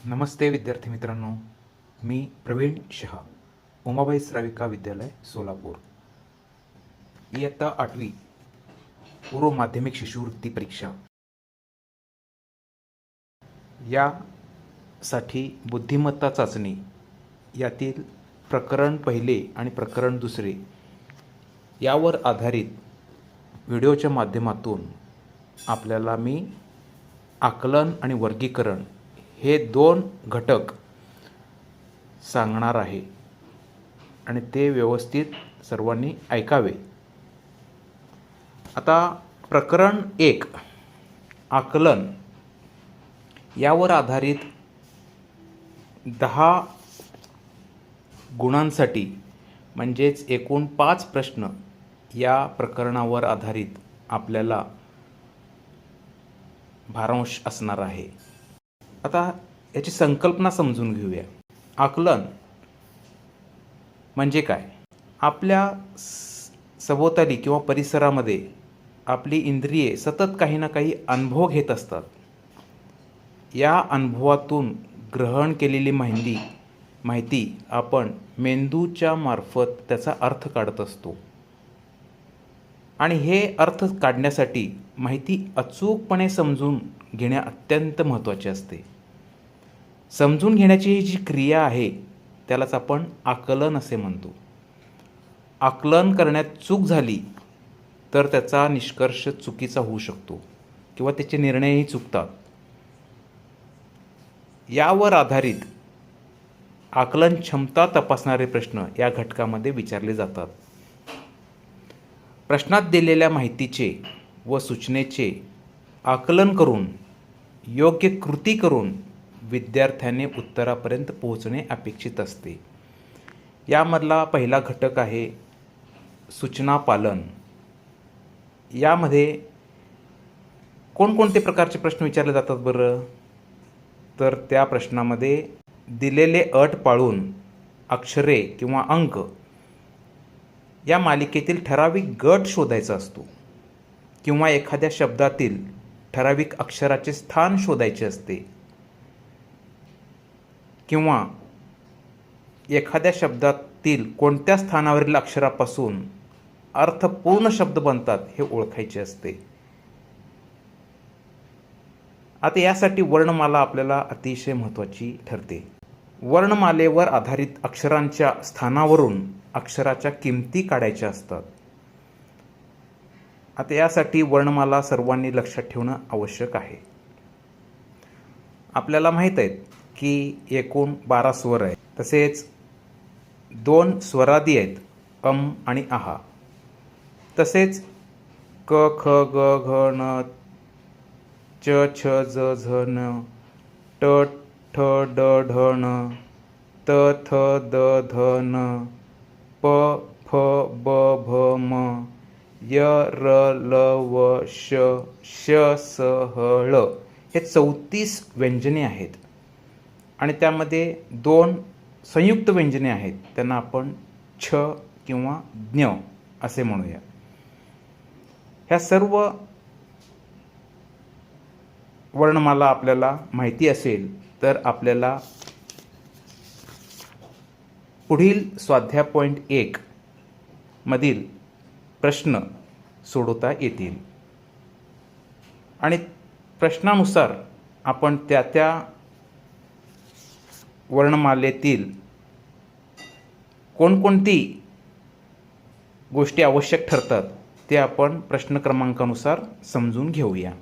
नमस्ते विद्यार्थी मित्रांनो, मी प्रवीण शहा, उमाबाई श्राविका विद्यालय सोलापूर. इयत्ता 8वी पूर्व माध्यमिक शिष्यवृत्ती परीक्षा यासाठी बुद्धिमत्ता चाचणी यातील प्रकरण पहिले आणि प्रकरण दुसरे यावर आधारित व्हिडिओच्या माध्यमातून आपल्याला मी आकलन आणि वर्गीकरण हे दोन घटक सांगणार आहे आणि ते व्यवस्थित सर्वांनी ऐकावे. आता प्रकरण 1 आकलन यावर आधारित 10 गुणांसाठी म्हणजेच एकूण 5 प्रश्न या प्रकरणावर आधारित आपल्याला भारांश असणार आहे. आता याची संकल्पना समजून घेऊया. आकलन म्हणजे काय? आपल्या सभोवताली किंवा परिसरामध्ये आपली इंद्रिये सतत काही ना काही अनुभव घेत असतात. या अनुभवातून ग्रहण केलेली माहिती आपण मेंदूच्या मार्फत त्याचा अर्थ काढत असतो आणि हे अर्थ काढण्यासाठी माहिती अचूकपणे समजून घेणे अत्यंत महत्त्वाचे असते. समजून घेण्याची ही जी क्रिया आहे त्यालाच आपण आकलन असे म्हणतो. आकलन करण्यात चूक झाली तर त्याचा निष्कर्ष चुकीचा होऊ शकतो किंवा त्याचे निर्णयही चुकतात. यावर आधारित आकलन क्षमता तपासणारे प्रश्न या घटकामध्ये विचारले जातात. प्रश्नात दिलेल्या माहितीचे व सूचनेचे आकलन करून योग्य कृती करून विद्यार्थ्याने उत्तरापर्यंत पोहोचणे अपेक्षित असते. यामधला पहिला घटक आहे सूचना पालन. यामध्ये कोणकोणते प्रकारचे प्रश्न विचारले जातात बरं? तर त्या प्रश्नामध्ये दिलेले अट पाळून अक्षरे किंवा अंक या मालिकेतील ठराविक गट शोधायचा असतो किंवा एखाद्या शब्दातील ठराविक अक्षराचे स्थान शोधायचे असते किंवा एखाद्या शब्दातील कोणत्या स्थानावरील अक्षरापासून अर्थपूर्ण शब्द बनतात हे ओळखायचे असते. आता यासाठी वर्णमाला आपल्याला अतिशय महत्त्वाची ठरते. वर्णमालेवर आधारित अक्षरांच्या स्थानावरून अक्षराच्या किमती काढायच्या असतात. आता यासाठी वर्णमाला सर्वांनी लक्षात ठेवणं आवश्यक आहे. आपल्याला माहीत आहे की एकूण 12 स्वर आहेत. तसेच 2 स्वरादी आहेत, अम आणि आहा. तसेच क ख ग घ न च छ ज झ न ट ठ ड ढ न त थ द ध न प फ ब भ म य र ल व श श स ह ळ हे 34 व्यंजने आहेत आणि त्यामध्ये 2 संयुक्त व्यंजने आहेत. त्यांना आपण छ किंवा ज्ञ असे म्हणूया. ह्या सर्व वर्णमाला आपल्याला माहिती असेल तर आपल्याला पुढील स्वाध्याय पॉईंट 1 मधील प्रश्न सोडवता येतील आणि प्रश्नानुसार आपण त्या वर्णमालेतील कोणकोणती गोष्टी आवश्यक ठरतात ते आपण प्रश्न क्रमांकानुसार समजून घेऊया.